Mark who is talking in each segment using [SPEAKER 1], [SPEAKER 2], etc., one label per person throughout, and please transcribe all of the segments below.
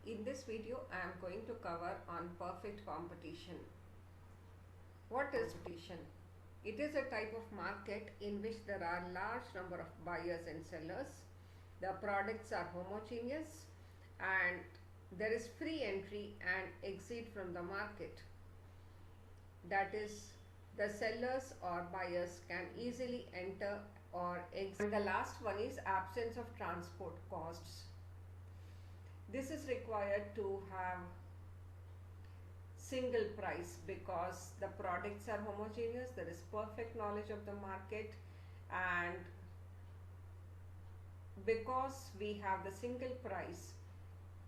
[SPEAKER 1] In this video, I am going to cover on perfect competition. What is competition? It is a type of market in which there are large number of buyers and sellers. The products are homogeneous and there is free entry and exit from the market. That is, the sellers or buyers can easily enter or exit. And the last one is absence of transport costs. This is required to have single price because the products are homogeneous, there is perfect knowledge of the market, and because we have the single price,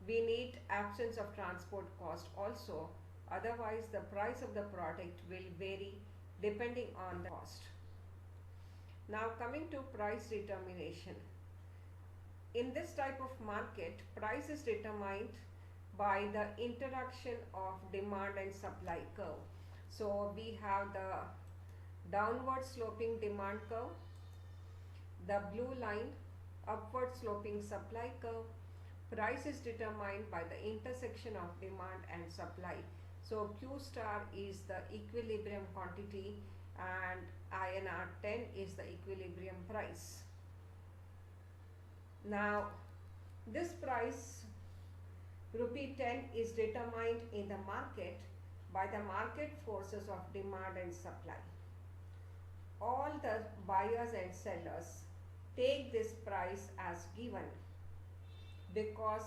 [SPEAKER 1] we need absence of transport cost also. Otherwise, the price of the product will vary depending on the cost. Now coming to price determination. In this type of market, price is determined by the interaction of demand and supply curve. So we have the downward sloping demand curve, the blue line, upward sloping supply curve. Price is determined by the intersection of demand and supply. So Q star is the equilibrium quantity and INR 10 is the equilibrium price. Now this price rupee 10 is determined in the market by the market forces of demand and supply. All the buyers and sellers take this price as given because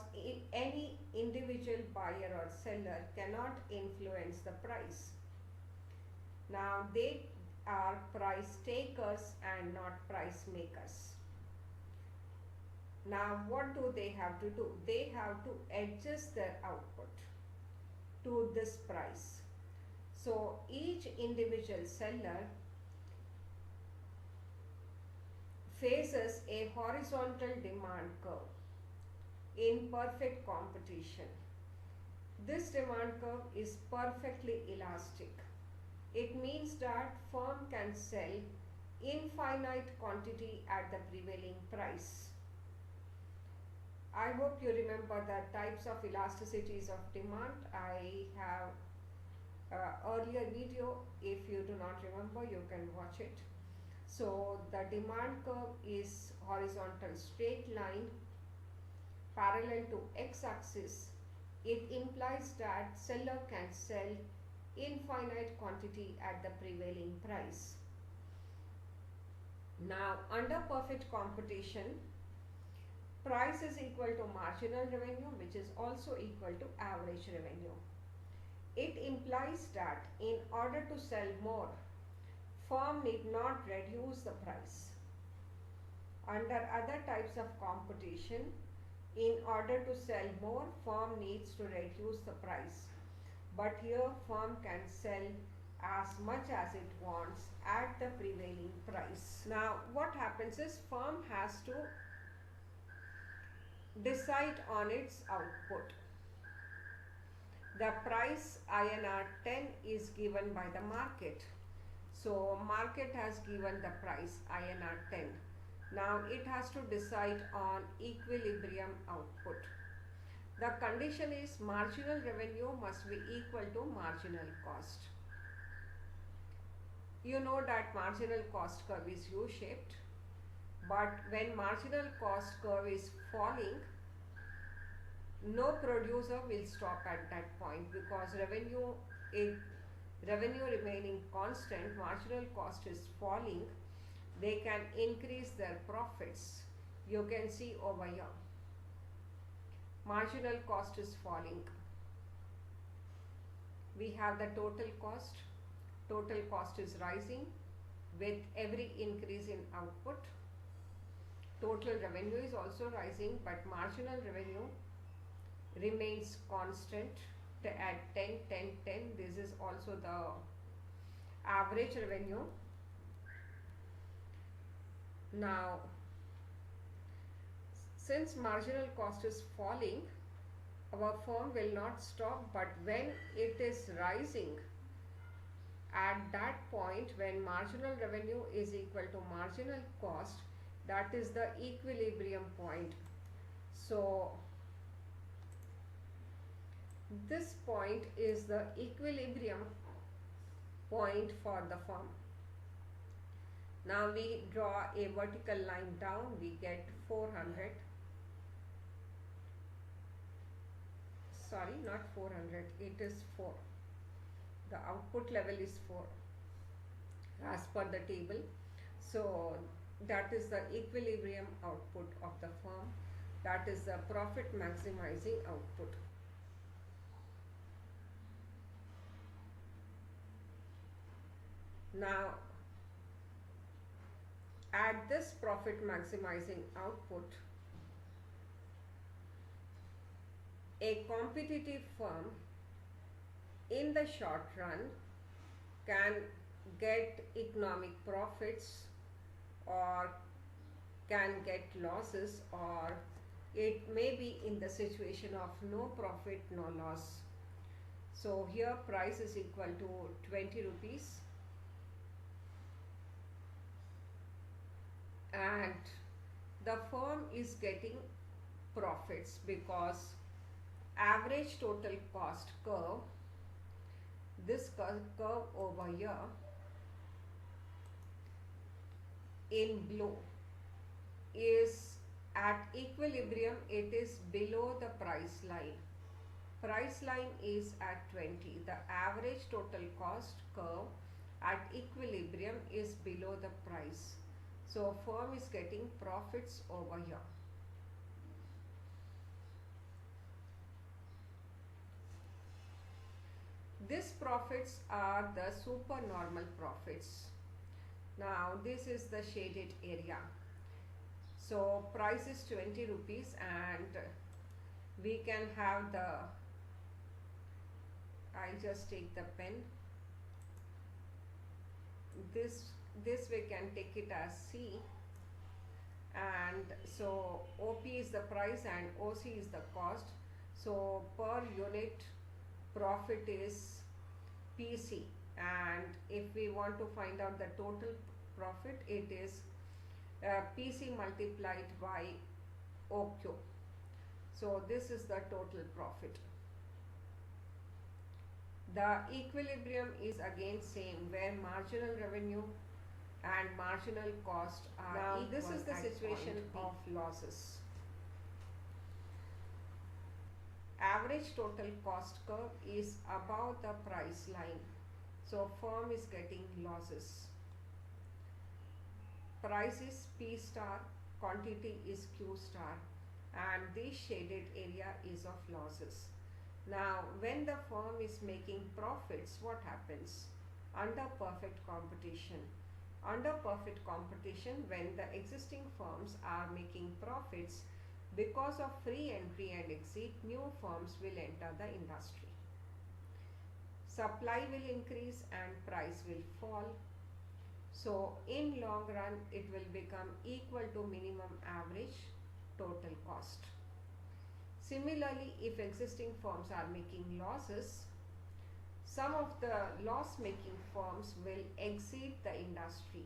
[SPEAKER 1] any individual buyer or seller cannot influence the price. Now they are price takers and not price makers. Now what do they have to do? They have to adjust their output to this price. So each individual seller faces a horizontal demand curve in perfect competition. This demand curve is perfectly elastic. It means that firm can sell infinite quantity at the prevailing price. I hope you remember the types of elasticities of demand. I have earlier video. If you do not remember, you can watch it. So the demand curve is horizontal straight line parallel to x-axis. It implies that seller can sell infinite quantity at the prevailing price. Now under perfect competition, price is equal to marginal revenue, which is also equal to average revenue. It implies that in order to sell more, firm need not reduce the price. Under other types of competition, in order to sell more, firm needs to reduce the price. But here firm can sell as much as it wants at the prevailing price. Now what happens is firm has to decide on its output. The price INR 10 is given by the market. So market has given the price INR 10. Now it has to decide on equilibrium output. The condition is marginal revenue must be equal to marginal cost. You know that marginal cost curve is U-shaped. But when marginal cost curve is falling, no producer will stop at that point because revenue remaining constant, marginal cost is falling, they can increase their profits. You can see over here, marginal cost is falling. We have the total cost is rising with every increase in output. Total revenue is also rising, but marginal revenue remains constant at 10, 10, 10. This is also the average revenue. Now, since marginal cost is falling, our firm will not stop, but when it is rising, at that point when marginal revenue is equal to marginal cost, that is the equilibrium point. So This point is the equilibrium point for the firm. Now we draw a vertical line down, we get 400. Sorry, not 400, it is 4. The output level is 4 as per the table. So that is the equilibrium output of the firm. That is the profit maximizing output. Now at this profit maximizing output, a competitive firm in the short run can get economic profits or can get losses, or it may be in the situation of no profit, no loss. So here price is equal to 20 rupees and the firm is getting profits because average total cost curve, this curve over here in blue, is at equilibrium, it is below the price line. Price line is at 20. The average total cost curve at equilibrium is below the price. So firm is getting profits over here. These profits are the supernormal profits. Now this is the shaded area. So price is 20 rupees and we can have the, I'll just take the pen. This we can take it as C, and so OP is the price and OC is the cost. So per unit profit is PC, and if we want to find out the total profit, it is PC multiplied by OQ. So this is the total profit. The equilibrium is again same, where marginal revenue and marginal cost are
[SPEAKER 2] Now
[SPEAKER 1] equal. This is the situation of losses. Average total cost curve is above the price line, so firm is getting losses. Price is P star, quantity is Q star, and this shaded area is of losses. Now when the firm is making profits, what happens? Under perfect competition. Under perfect competition, when the existing firms are making profits, because of free entry and exit, new firms will enter the industry. Supply will increase and price will fall. So in long run, it will become equal to minimum average total cost. Similarly, if existing firms are making losses, some of the loss-making firms will exit the industry.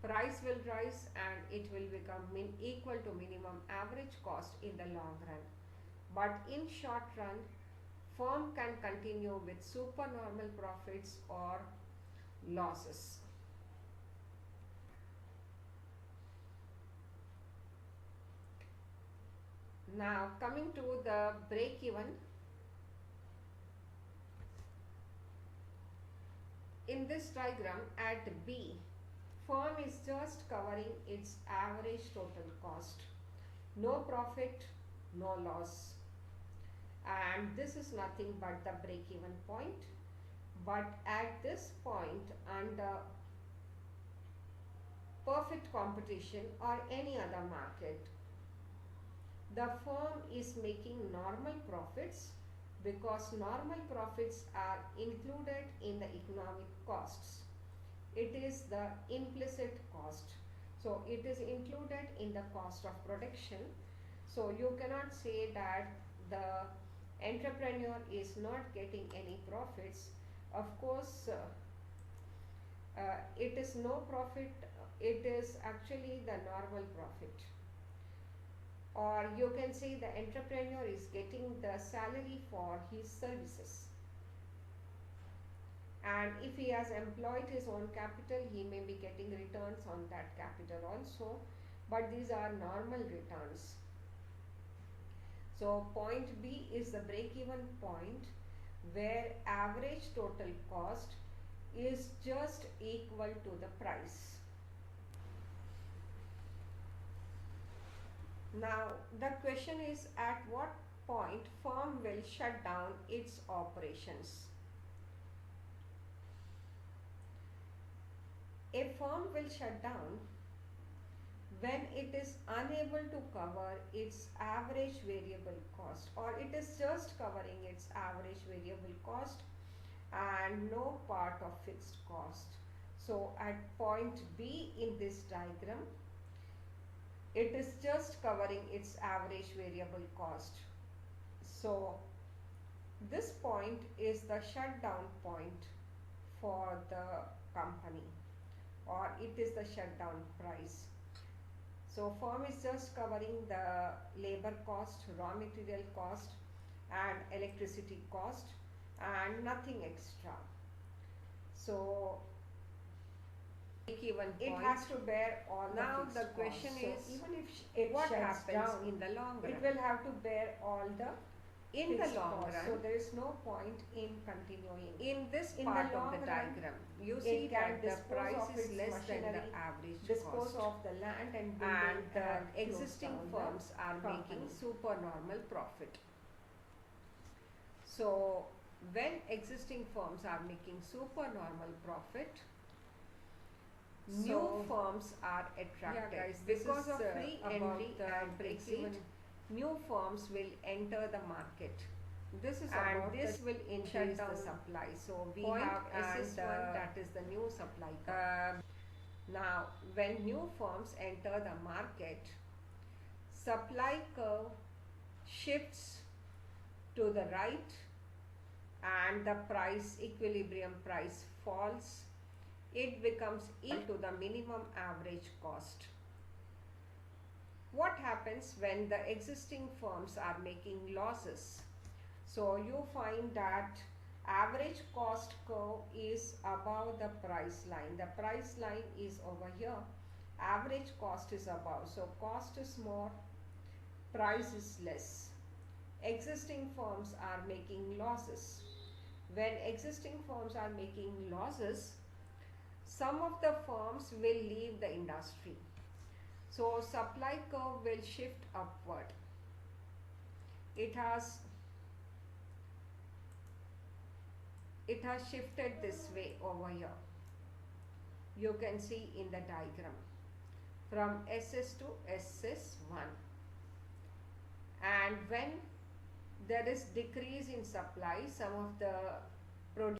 [SPEAKER 1] Price will rise and it will become equal to minimum average cost in the long run. But in short run, firm can continue with supernormal profits or losses. Now coming to the break-even. In this diagram at B, firm is just covering its average total cost. No profit, no loss. And this is nothing but the break-even point. But at this point, under perfect competition or any other market, the firm is making normal profits, because normal profits are included in the economic costs. It is the implicit cost. So it is included in the cost of production. So you cannot say that the entrepreneur is not getting any profits. Of course, it is no profit, it is actually the normal profit. or you can say the entrepreneur is getting the salary for his services, and if he has employed his own capital, he may be getting returns on that capital also, but these are normal returns. So point B is the break-even point, where average total cost is just equal to the price. Now the question is, at what point firm will shut down its operations? A firm will shut down when it is unable to cover its average variable cost, or it is just covering its average variable cost and no part of fixed cost. So at point B in this diagram, it is just covering its average variable cost. So this point is the shutdown point for the company, or it is the shutdown price. So firm is just covering the labor cost, raw material cost and electricity cost and nothing extra. So break-even point, it has to bear all
[SPEAKER 2] Now
[SPEAKER 1] the
[SPEAKER 2] the question
[SPEAKER 1] costs.
[SPEAKER 2] is,
[SPEAKER 1] So even if it
[SPEAKER 2] what
[SPEAKER 1] shuts
[SPEAKER 2] happens
[SPEAKER 1] down,
[SPEAKER 2] in the long run?
[SPEAKER 1] it will have to bear all the
[SPEAKER 2] In the
[SPEAKER 1] fixed
[SPEAKER 2] long
[SPEAKER 1] costs.
[SPEAKER 2] run,
[SPEAKER 1] So there is no point in continuing.
[SPEAKER 2] in this
[SPEAKER 1] In
[SPEAKER 2] part
[SPEAKER 1] the
[SPEAKER 2] of the
[SPEAKER 1] long run,
[SPEAKER 2] diagram, you
[SPEAKER 1] it
[SPEAKER 2] see
[SPEAKER 1] can
[SPEAKER 2] that the
[SPEAKER 1] dispose
[SPEAKER 2] price
[SPEAKER 1] of
[SPEAKER 2] is
[SPEAKER 1] its
[SPEAKER 2] less than the
[SPEAKER 1] machinery,
[SPEAKER 2] average
[SPEAKER 1] dispose
[SPEAKER 2] cost,
[SPEAKER 1] of the land and
[SPEAKER 2] and
[SPEAKER 1] building,
[SPEAKER 2] the
[SPEAKER 1] and close
[SPEAKER 2] existing
[SPEAKER 1] down
[SPEAKER 2] firms
[SPEAKER 1] the
[SPEAKER 2] are making
[SPEAKER 1] company.
[SPEAKER 2] supernormal profit. So when existing firms are making supernormal profit, new
[SPEAKER 1] So,
[SPEAKER 2] firms are attracted.
[SPEAKER 1] yeah guys, this
[SPEAKER 2] Because
[SPEAKER 1] is,
[SPEAKER 2] of free
[SPEAKER 1] about
[SPEAKER 2] entry
[SPEAKER 1] the
[SPEAKER 2] and
[SPEAKER 1] Brexit.
[SPEAKER 2] exit, new firms will enter the market,
[SPEAKER 1] This is
[SPEAKER 2] and
[SPEAKER 1] about
[SPEAKER 2] this
[SPEAKER 1] the
[SPEAKER 2] will increase
[SPEAKER 1] shutdown
[SPEAKER 2] the supply. So we
[SPEAKER 1] point,
[SPEAKER 2] have
[SPEAKER 1] and
[SPEAKER 2] SS1, that is the new supply curve. Now when new firms enter the market, supply curve shifts to the right and the price, equilibrium price, falls. It becomes equal to the minimum average cost. What happens when the existing firms are making losses? So you find that average cost curve is above the price line. The price line is over here. Average cost is above. So cost is more, price is less. Existing firms are making losses. When existing firms are making losses, some of the firms will leave the industry. So supply curve will shift upward. It has shifted this way over here. You can see in the diagram from SS to SS1. And when there is decrease in supply, some of the